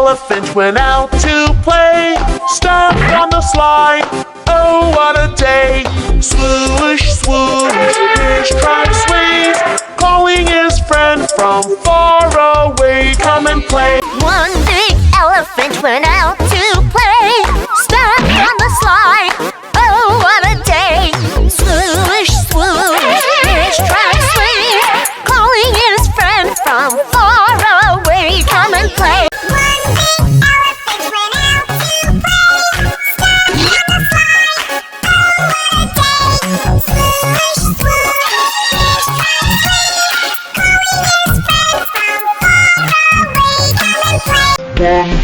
elephant went out to play. Stepped on the slide, oh what a day. Swoosh, swoosh, fish tried to swing, calling his friend from far away, come and play. One big elephant went out to play. Stepped on the slide, oh what a day. Swoosh, swoosh, fish tried to swing, calling his friend from far away, come and play. One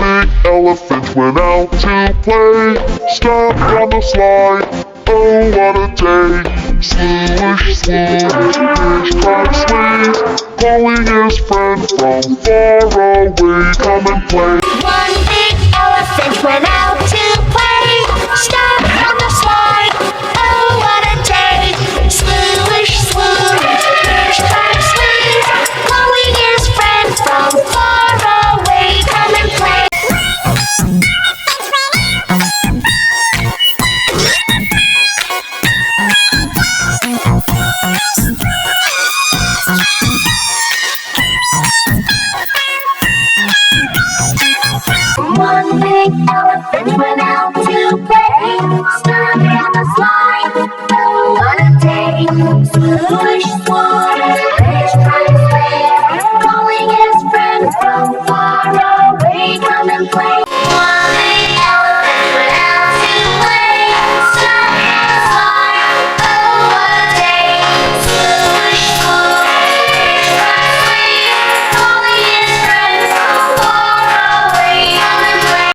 big elephant went out to play. Stepped on the slide, oh what a day. Swoosh, swoosh, fish tried to swing, calling his friend from far away, come and play. One big elephant went out to play. Stepped on the slide, oh what a day. Swoosh, swoosh, fish tried to swing, calling his friend from far away, come and play. One big elephant went out to play. Stepped on the slide, oh what a day. Swoosh, swoosh, fish tried to swim, calling his friend from far away, come and play.